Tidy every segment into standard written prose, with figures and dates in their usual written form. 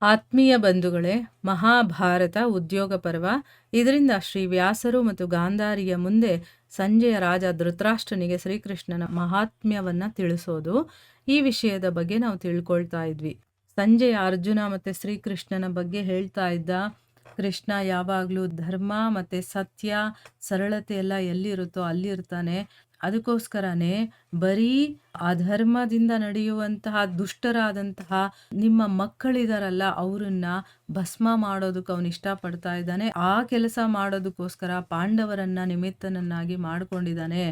ಆತ್ಮೀಯ ಬಂಧುಗಳೇ, ಮಹಾಭಾರತ ಉದ್ಯೋಗ ಪರ್ವ. ಇದರಿಂದ ಶ್ರೀ ವ್ಯಾಸರು ಮತ್ತು ಗಾಂಧಾರಿಯ ಮುಂದೆ ಸಂಜೆಯ ರಾಜ ಧೃತರಾಷ್ಟ್ರನಿಗೆ ಶ್ರೀಕೃಷ್ಣನ ಮಹಾತ್ಮ್ಯವನ್ನ ತಿಳಿಸೋದು. ಈ ವಿಷಯದ ಬಗ್ಗೆ ನಾವು ತಿಳ್ಕೊಳ್ತಾ ಇದ್ವಿ. ಸಂಜೆಯ ಅರ್ಜುನ ಮತ್ತೆ ಶ್ರೀಕೃಷ್ಣನ ಬಗ್ಗೆ ಹೇಳ್ತಾ ಇದ್ದ. ಕೃಷ್ಣ ಯಾವಾಗಲೂ ಧರ್ಮ ಮತ್ತೆ ಸತ್ಯ ಸರಳತೆ ಎಲ್ಲ ಎಲ್ಲಿರುತ್ತೋ ಅಲ್ಲಿ ಇರ್ತಾನೆ. ಅದಕ್ಕೋಸ್ಕರನೇ ಬರೀ ಅಧರ್ಮದಿಂದ ನಡೆಯುವಂತಹ ದುಷ್ಟರಾದಂತಹ ನಿಮ್ಮ ಮಕ್ಕಳಿದಾರಲ್ಲ, ಅವರನ್ನ ಭಸ್ಮ ಮಾಡೋದಕ್ಕೆ ಅವನು ಇಷ್ಟಪಡ್ತಾ ಇದ್ದಾನೆ. ಆ ಕೆಲಸ ಮಾಡೋದಕ್ಕೋಸ್ಕರ ಪಾಂಡವರನ್ನ ನಿಮಿತ್ತನನ್ನಾಗಿ ಮಾಡ್ಕೊಂಡಿದ್ದಾನೆ.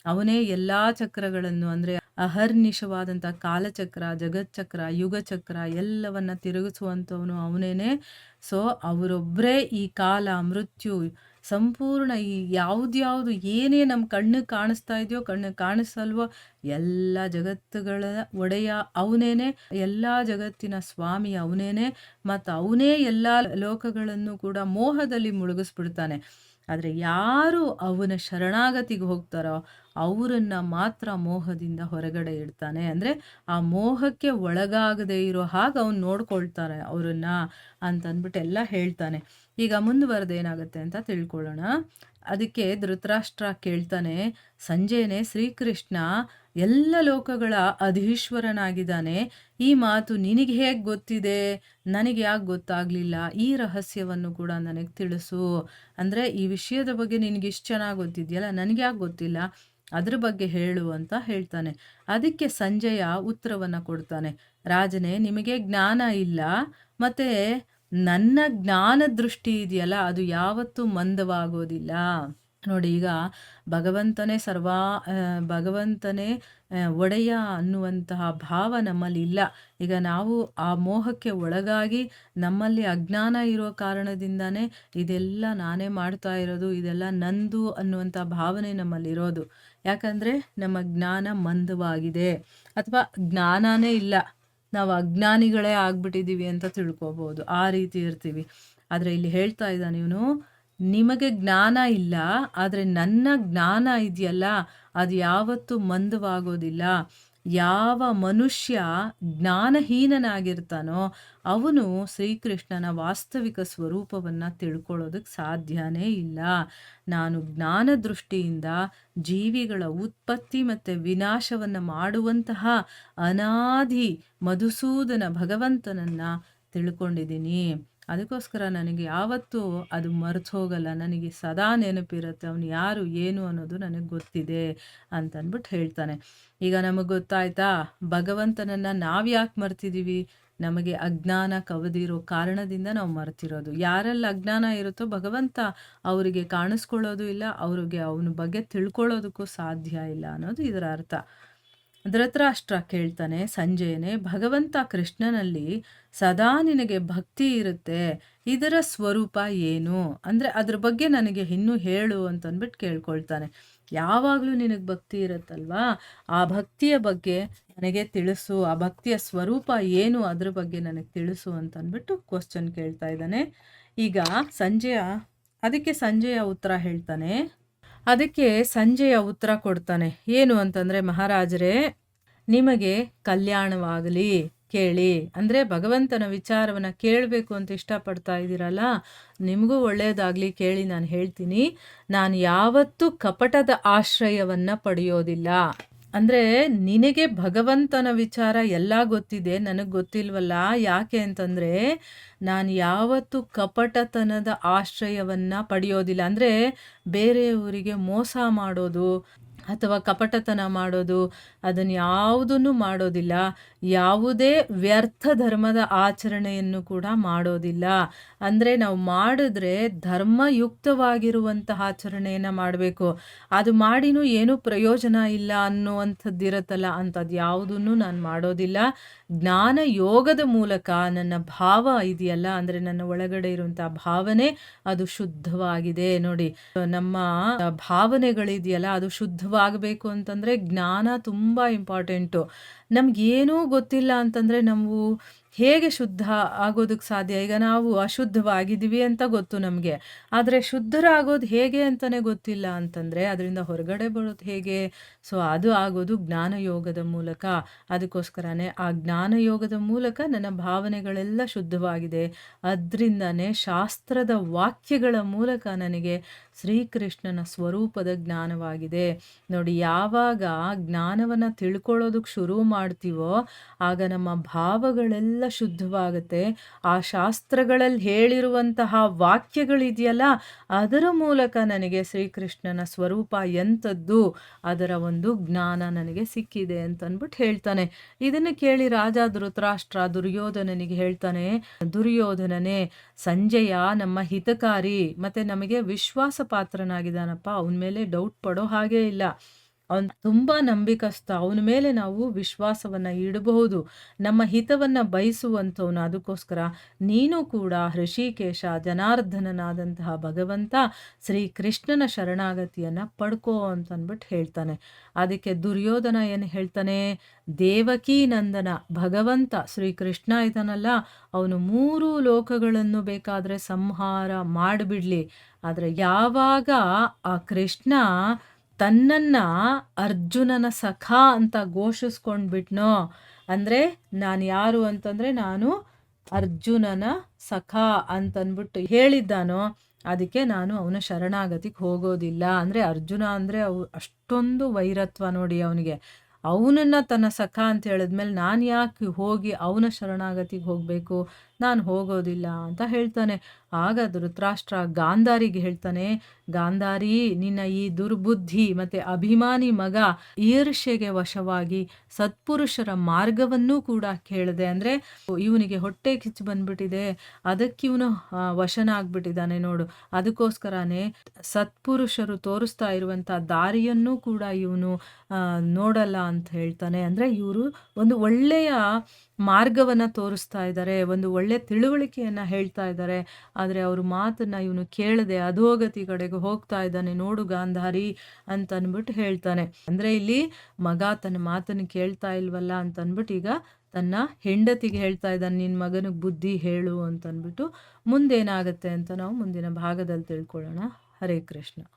ಅವನೇ ಎಲ್ಲಾ ಚಕ್ರಗಳನ್ನು ಅಂದ್ರೆ ಅಹರ್ನಿಶವಾದಂತಹ ಕಾಲಚಕ್ರ, ಜಗಚ್ಚಕ್ರ, ಯುಗಚಕ್ರ ಎಲ್ಲವನ್ನ ತಿರುಗಿಸುವಂಥವನು ಅವನೇನೆ. ಸೊ ಅವರೊಬ್ಬರೇ ಈ ಕಾಲ, ಮೃತ್ಯು, ಸಂಪೂರ್ಣ ಈ ಯಾವ್ದ್ಯಾವುದು ಏನೇ ನಮ್ಮ ಕಣ್ಣಿಗೆ ಕಾಣಿಸ್ತಾ ಇದೆಯೋ, ಕಣ್ಣಿಗೆ ಕಾಣಿಸಲ್ವೋ ಎಲ್ಲ ಜಗತ್ತುಗಳ ಒಡೆಯ ಅವನೇನೆ, ಎಲ್ಲ ಜಗತ್ತಿನ ಸ್ವಾಮಿ ಅವನೇನೆ. ಮತ್ತು ಅವನೇ ಎಲ್ಲ ಲೋಕಗಳನ್ನು ಕೂಡ ಮೋಹದಲ್ಲಿ ಮುಳುಗಿಸ್ಬಿಡ್ತಾನೆ. ಆದರೆ ಯಾರು ಅವನ ಶರಣಾಗತಿಗೆ ಹೋಗ್ತಾರೋ ಅವರನ್ನ ಮಾತ್ರ ಮೋಹದಿಂದ ಹೊರಗಡೆ ಇಡ್ತಾನೆ. ಅಂದರೆ ಆ ಮೋಹಕ್ಕೆ ಒಳಗಾಗದೇ ಇರೋ ಹಾಗೆ ಅವನು ನೋಡ್ಕೊಳ್ತಾನೆ ಅವರನ್ನ ಅಂತಂದ್ಬಿಟ್ಟು ಎಲ್ಲ ಹೇಳ್ತಾನೆ. ಈಗ ಮುಂದುವರೆದೇನಾಗುತ್ತೆ ಅಂತ ತಿಳ್ಕೊಳ್ಳೋಣ. ಅದಕ್ಕೆ ಧೃತರಾಷ್ಟ್ರ ಕೇಳ್ತಾನೆ, ಸಂಜೆನೆ ಶ್ರೀಕೃಷ್ಣ ಎಲ್ಲ ಲೋಕಗಳ ಅಧೀಶ್ವರನಾಗಿದ್ದಾನೆ. ಈ ಮಾತು ನಿನಗೆ ಹೇಗೆ ಗೊತ್ತಿದೆ? ನನಗೆ ಯಾಕೆ ಗೊತ್ತಾಗಲಿಲ್ಲ? ಈ ರಹಸ್ಯವನ್ನು ಕೂಡ ನನಗೆ ತಿಳಿಸು. ಅಂದರೆ ಈ ವಿಷಯದ ಬಗ್ಗೆ ನಿನಗೆ ಇಷ್ಟು ಚೆನ್ನಾಗಿ ಗೊತ್ತಿದೆಯಲ್ಲ, ನನಗೆ ಯಾಕೆ ಗೊತ್ತಿಲ್ಲ? ಅದ್ರ ಬಗ್ಗೆ ಹೇಳು ಅಂತ ಹೇಳ್ತಾನೆ. ಅದಕ್ಕೆ ಸಂಜಯ ಉತ್ತರವನ್ನು ಕೊಡ್ತಾನೆ, ರಾಜನೇ, ನಿಮಗೆ ಜ್ಞಾನ ಇಲ್ಲ, ಮತ್ತು ನನ್ನ ಜ್ಞಾನ ದೃಷ್ಟಿ ಇದೆಯಲ್ಲ ಅದು ಯಾವತ್ತೂ ಮಂದವಾಗೋದಿಲ್ಲ. ನೋಡಿ, ಈಗ ಭಗವಂತನೇ ಭಗವಂತನೇ ಒಡೆಯ ಅನ್ನುವಂತಹ ಭಾವ ನಮ್ಮಲ್ಲಿ ಇಲ್ಲ. ಈಗ ನಾವು ಆ ಮೋಹಕ್ಕೆ ಒಳಗಾಗಿ ನಮ್ಮಲ್ಲಿ ಅಜ್ಞಾನ ಇರೋ ಕಾರಣದಿಂದಾನೇ ಇದೆಲ್ಲ ನಾನೇ ಮಾಡ್ತಾ ಇರೋದು, ಇದೆಲ್ಲ ನಂದು ಅನ್ನುವಂಥ ಭಾವನೆ ನಮ್ಮಲ್ಲಿರೋದು. ಯಾಕಂದರೆ ನಮ್ಮ ಜ್ಞಾನ ಮಂದವಾಗಿದೆ, ಅಥವಾ ಜ್ಞಾನನೇ ಇಲ್ಲ, ನಾವು ಅಜ್ಞಾನಿಗಳೇ ಆಗ್ಬಿಟ್ಟಿದ್ದೀವಿ ಅಂತ ತಿಳ್ಕೊಬೋದು. ಆ ರೀತಿ ಇರ್ತೀವಿ. ಆದರೆ ಇಲ್ಲಿ ಹೇಳ್ತಾ ಇದ್ದಾನೆ ಇವನು, ನಿಮಗೆ ಜ್ಞಾನ ಇಲ್ಲ, ಆದರೆ ನನ್ನ ಜ್ಞಾನ ಇದೆಯಲ್ಲ ಅದು ಯಾವತ್ತೂ ಮಂದವಾಗೋದಿಲ್ಲ. ಯಾವ ಮನುಷ್ಯ ಜ್ಞಾನಹೀನನಾಗಿರ್ತಾನೋ ಅವನು ಶ್ರೀಕೃಷ್ಣನ ವಾಸ್ತವಿಕ ಸ್ವರೂಪವನ್ನು ತಿಳ್ಕೊಳ್ಳೋದಕ್ಕೆ ಸಾಧ್ಯನೇ ಇಲ್ಲ. ನಾನು ಜ್ಞಾನ ದೃಷ್ಟಿಯಿಂದ ಜೀವಿಗಳ ಉತ್ಪತ್ತಿ ಮತ್ತು ವಿನಾಶವನ್ನು ಮಾಡುವಂತಹ ಅನಾದಿ ಮಧುಸೂದನ ಭಗವಂತನನ್ನು ತಿಳ್ಕೊಂಡಿದ್ದೀನಿ. ಅದಕ್ಕೋಸ್ಕರ ನನಗೆ ಯಾವತ್ತೂ ಅದು ಮರೆತು ಹೋಗಲ್ಲ, ನನಗೆ ಸದಾ ನೆನಪಿರುತ್ತೆ ಅವನು ಯಾರು ಏನು ಅನ್ನೋದು ನನಗೆ ಗೊತ್ತಿದೆ ಅಂತಂದ್ಬಿಟ್ಟು ಹೇಳ್ತಾನೆ. ಈಗ ನಮಗೆ ಗೊತ್ತಾಯ್ತಾ, ಭಗವಂತನನ್ನು ನಾವು ಯಾಕೆ ಮರ್ತಿದ್ದೀವಿ? ನಮಗೆ ಅಜ್ಞಾನ ಕವದಿರೋ ಕಾರಣದಿಂದ ನಾವು ಮರ್ತಿರೋದು. ಯಾರೆಲ್ಲ ಅಜ್ಞಾನ ಇರುತ್ತೋ ಭಗವಂತ ಅವರಿಗೆ ಕಾಣಿಸ್ಕೊಳ್ಳೋದು ಇಲ್ಲ, ಅವ್ರಿಗೆ ಅವನ ಬಗ್ಗೆ ತಿಳ್ಕೊಳ್ಳೋದಕ್ಕೂ ಸಾಧ್ಯ ಇಲ್ಲ ಅನ್ನೋದು ಇದರ ಅರ್ಥ. ಧೃತರಾಷ್ಟ್ರ ಕೇಳ್ತಾನೆ, ಸಂಜಯನೇ, ಭಗವಂತ ಕೃಷ್ಣನಲ್ಲಿ ಸದಾ ನಿನಗೆ ಭಕ್ತಿ ಇರುತ್ತೆ, ಇದರ ಸ್ವರೂಪ ಏನು? ಅಂದರೆ ಅದ್ರ ಬಗ್ಗೆ ನನಗೆ ಇನ್ನೂ ಹೇಳು ಅಂತಂದ್ಬಿಟ್ಟು ಕೇಳ್ಕೊಳ್ತಾನೆ. ಯಾವಾಗಲೂ ನಿನಗೆ ಭಕ್ತಿ ಇರುತ್ತಲ್ವಾ, ಆ ಭಕ್ತಿಯ ಬಗ್ಗೆ ನನಗೆ ತಿಳಿಸು, ಆ ಭಕ್ತಿಯ ಸ್ವರೂಪ ಏನು ಅದ್ರ ಬಗ್ಗೆ ನನಗೆ ತಿಳಿಸು ಅಂತಂದ್ಬಿಟ್ಟು ಕ್ವಶನ್ ಕೇಳ್ತಾ ಇದ್ದಾನೆ. ಈಗ ಅದಕ್ಕೆ ಸಂಜೆಯ ಉತ್ತರ ಹೇಳ್ತಾನೆ. ಅದಕ್ಕೆ ಸಂಜೆಯ ಉತ್ತರ ಕೊಡ್ತಾನೆ, ಏನು ಅಂತಂದರೆ, ಮಹಾರಾಜರೇ, ನಿಮಗೆ ಕಲ್ಯಾಣವಾಗಲಿ, ಕೇಳಿ. ಅಂದರೆ ಭಗವಂತನ ವಿಚಾರವನ್ನು ಕೇಳಬೇಕು ಅಂತ ಇಷ್ಟಪಡ್ತಾ ಇದ್ದೀರಲ್ಲ, ನಿಮಗೂ ಒಳ್ಳೆಯದಾಗಲಿ, ಕೇಳಿ. ನಾನು ಹೇಳ್ತೀನಿ, ನಾನು ಯಾವತ್ತೂ ಕಪಟದ ಆಶ್ರಯವನ್ನು ಪಡೆಯೋದಿಲ್ಲ. ಅಂದರೆ ನಿನಗೆ ಭಗವಂತನ ವಿಚಾರ ಎಲ್ಲ ಗೊತ್ತಿದೆ, ನನಗೆ ಗೊತ್ತಿಲ್ವಲ್ಲ. ಯಾಕೆ ಅಂತಂದರೆ ನಾನು ಯಾವತ್ತೂ ಕಪಟತನದ ಆಶ್ರಯವನ್ನು ಪಡೆಯೋದಿಲ್ಲ. ಅಂದರೆ ಬೇರೆಯವರಿಗೆ ಮೋಸ ಮಾಡೋದು ಅಥವಾ ಕಪಟತನ ಮಾಡೋದು ಅದನ್ನು ಯಾವುದನ್ನು ಮಾಡೋದಿಲ್ಲ. ಯಾವುದೇ ವ್ಯರ್ಥ ಧರ್ಮದ ಆಚರಣೆಯನ್ನು ಕೂಡ ಮಾಡೋದಿಲ್ಲ. ಅಂದರೆ ನಾವು ಮಾಡಿದ್ರೆ ಧರ್ಮಯುಕ್ತವಾಗಿರುವಂತಹ ಆಚರಣೆಯನ್ನು ಮಾಡಬೇಕು. ಅದು ಮಾಡಿನೂ ಏನೂ ಪ್ರಯೋಜನ ಇಲ್ಲ ಅನ್ನುವಂಥದ್ದಿರುತ್ತಲ್ಲ, ಅಂಥದ್ದು ಯಾವುದನ್ನು ನಾನು ಮಾಡೋದಿಲ್ಲ. ಜ್ಞಾನ ಯೋಗದ ಮೂಲಕ ನನ್ನ ಭಾವ ಇದೆಯಲ್ಲ, ಅಂದರೆ ನನ್ನ ಒಳಗಡೆ ಇರುವಂಥ ಭಾವನೆ ಅದು ಶುದ್ಧವಾಗಿದೆ. ನೋಡಿ, ನಮ್ಮ ಭಾವನೆಗಳಿದೆಯಲ್ಲ ಅದು ಶುದ್ಧವಾಗಬೇಕು ಅಂತಂದರೆ ಜ್ಞಾನ ತುಂಬ ಇಂಪಾರ್ಟೆಂಟು. ನಮಗೇನೂ ಗೊತ್ತಿಲ್ಲ ಅಂತಂದರೆ ನಾವು ಹೇಗೆ ಶುದ್ಧ ಆಗೋದಕ್ಕೆ ಸಾಧ್ಯ? ಈಗ ನಾವು ಅಶುದ್ಧವಾಗಿದ್ದೀವಿ ಅಂತ ಗೊತ್ತು ನಮಗೆ. ಆದರೆ ಶುದ್ಧರಾಗೋದು ಹೇಗೆ ಅಂತಲೇ ಗೊತ್ತಿಲ್ಲ ಅಂತಂದರೆ, ಅದರಿಂದ ಹೊರಗಡೆ ಬರೋದು ಹೇಗೆ? ಸೊ ಅದು ಆಗೋದು ಜ್ಞಾನಯೋಗದ ಮೂಲಕ. ಅದಕ್ಕೋಸ್ಕರನೇ ಆ ಜ್ಞಾನಯೋಗದ ಮೂಲಕ ನನ್ನ ಭಾವನೆಗಳೆಲ್ಲ ಶುದ್ಧವಾಗಿದೆ. ಅದರಿಂದನೇ ಶಾಸ್ತ್ರದ ವಾಕ್ಯಗಳ ಮೂಲಕ ನನಗೆ ಶ್ರೀಕೃಷ್ಣನ ಸ್ವರೂಪದ ಜ್ಞಾನವಾಗಿದೆ. ನೋಡಿ, ಯಾವಾಗ ಜ್ಞಾನವನ್ನು ತಿಳ್ಕೊಳ್ಳೋದಕ್ಕೆ ಶುರು ಮಾಡ್ತೀವೋ ಆಗ ನಮ್ಮ ಭಾವಗಳೆಲ್ಲ ಶುದ್ಧವಾಗುತ್ತೆ. ಆ ಶಾಸ್ತ್ರಗಳಲ್ಲಿ ಹೇಳಿರುವಂತಹ ವಾಕ್ಯಗಳಿದೆಯಲ್ಲ, ಅದರ ಮೂಲಕ ನನಗೆ ಶ್ರೀಕೃಷ್ಣನ ಸ್ವರೂಪ ಎಂಥದ್ದು ಅದರ ಒಂದು ಜ್ಞಾನ ನನಗೆ ಸಿಕ್ಕಿದೆ ಅಂತಂದ್ಬಿಟ್ಟು ಹೇಳ್ತಾನೆ. ಇದನ್ನು ಕೇಳಿ ರಾಜ ಧೃತರಾಷ್ಟ್ರ ದುರ್ಯೋಧನನಿಗೆ ಹೇಳ್ತಾನೆ, ದುರ್ಯೋಧನನೇ, ಸಂಜಯ ನಮ್ಮ ಹಿತಕಾರಿ ಮತ್ತು ನಮಗೆ ವಿಶ್ವಾಸ ಪಾತ್ರನಾಗಿದ್ದಾನಪ್ಪ. ಅವನ ಮೇಲೆ ಡೌಟ್ ಪಡೋ ಹಾಗೇ ಇಲ್ಲ. ಅವನು ತುಂಬ ನಂಬಿಕಸ್ಥ. ಅವನ ಮೇಲೆ ನಾವು ವಿಶ್ವಾಸವನ್ನು ಇಡಬಹುದು. ನಮ್ಮ ಹಿತವನ್ನು ಬಯಸುವಂಥವನು. ಅದಕ್ಕೋಸ್ಕರ ನೀನು ಕೂಡ ಹೃಷಿಕೇಶ ಜನಾರ್ದನನಾದಂತಹ ಭಗವಂತ ಶ್ರೀಕೃಷ್ಣನ ಶರಣಾಗತಿಯನ್ನು ಪಡ್ಕೋ ಅಂತಂದ್ಬಿಟ್ಟು ಹೇಳ್ತಾನೆ. ಅದಕ್ಕೆ ದುರ್ಯೋಧನ ಏನು ಹೇಳ್ತಾನೆ? ದೇವಕೀ ನಂದನ ಭಗವಂತ ಶ್ರೀಕೃಷ್ಣ ಇದ್ದಾನಲ್ಲ, ಅವನು 3 ಲೋಕಗಳನ್ನು ಬೇಕಾದರೆ ಸಂಹಾರ ಮಾಡಿಬಿಡಲಿ. ಆದರೆ ಯಾವಾಗ ಆ ಕೃಷ್ಣ ತನ್ನನ್ನು ಅರ್ಜುನನ ಸಖ ಅಂತ ಘೋಷಿಸ್ಕೊಂಡ್ಬಿಟ್ನೋ, ಅಂದರೆ ನಾನು ಯಾರು ಅಂತಂದರೆ ನಾನು ಅರ್ಜುನನ ಸಖ ಅಂತಂದ್ಬಿಟ್ಟು ಹೇಳಿದ್ದಾನೋ, ಅದಕ್ಕೆ ನಾನು ಅವನ ಶರಣಾಗತಿಗೆ ಹೋಗೋದಿಲ್ಲ. ಅಂದರೆ ಅರ್ಜುನ ಅಂದರೆ ಅಷ್ಟೊಂದು ವೈರತ್ವ ನೋಡಿ ಅವನಿಗೆ. ಅವನನ್ನು ತನ್ನ ಸಖ ಅಂತ ಹೇಳಿದ್ಮೇಲೆ ನಾನು ಯಾಕೆ ಹೋಗಿ ಅವನ ಶರಣಾಗತಿಗೆ ಹೋಗಬೇಕು? ನಾನು ಹೋಗೋದಿಲ್ಲ ಅಂತ ಹೇಳ್ತಾನೆ. ಆಗ ಧೃತರಾಷ್ಟ್ರ ಗಾಂಧಾರಿಗೆ ಹೇಳ್ತಾನೆ, ಗಾಂಧಾರಿ, ನಿನ್ನ ಈ ದುರ್ಬುದ್ಧಿ ಮತ್ತು ಅಭಿಮಾನಿ ಮಗ ಈರ್ಷ್ಯೆಗೆ ವಶವಾಗಿ ಸತ್ಪುರುಷರ ಮಾರ್ಗವನ್ನೂ ಕೂಡ ಕೇಳಿದೆ. ಅಂದರೆ ಇವನಿಗೆ ಹೊಟ್ಟೆ ಕಿಚ್ಚು ಬಂದ್ಬಿಟ್ಟಿದೆ, ಅದಕ್ಕೆ ಇವನು ವಶನಾಗ್ಬಿಟ್ಟಿದ್ದಾನೆ ನೋಡು. ಅದಕ್ಕೋಸ್ಕರನೇ ಸತ್ಪುರುಷರು ತೋರಿಸ್ತಾ ಇರುವಂಥ ದಾರಿಯನ್ನೂ ಕೂಡ ಇವನು ನೋಡಲ್ಲ ಅಂತ ಹೇಳ್ತಾನೆ. ಅಂದರೆ ಇವರು ಒಂದು ಒಳ್ಳೆಯ ಮಾರ್ಗವನ್ನು ತೋರಿಸ್ತಾ ಇದ್ದಾರೆ, ಒಂದು ಒಳ್ಳೆಯ ತಿಳುವಳಿಕೆಯನ್ನು ಹೇಳ್ತಾ ಇದ್ದಾರೆ. ಆದರೆ ಅವ್ರ ಮಾತನ್ನು ಇವನು ಕೇಳದೆ ಅಧೋಗತಿ ಕಡೆಗೆ ಹೋಗ್ತಾ ಇದ್ದಾನೆ ನೋಡು ಗಾಂಧಾರಿ ಅಂತ ಅಂದ್ಬಿಟ್ಟು ಹೇಳ್ತಾನೆ. ಅಂದರೆ ಇಲ್ಲಿ ಮಗ ತನ್ನ ಮಾತನ್ನು ಕೇಳ್ತಾ ಇಲ್ವಲ್ಲ ಅಂತ ಅಂದ್ಬಿಟ್ಟು ಈಗ ತನ್ನ ಹೆಂಡತಿಗೆ ಹೇಳ್ತಾ ಇದ್ದಾನೆ, ನಿನ್ನ ಮಗನಿಗೆ ಬುದ್ಧಿ ಹೇಳು ಅಂತಂದ್ಬಿಟ್ಟು. ಮುಂದೇನಾಗುತ್ತೆ ಅಂತ ನಾವು ಮುಂದಿನ ಭಾಗದಲ್ಲಿ ತಿಳ್ಕೊಳ್ಳೋಣ. ಹರೇ ಕೃಷ್ಣ.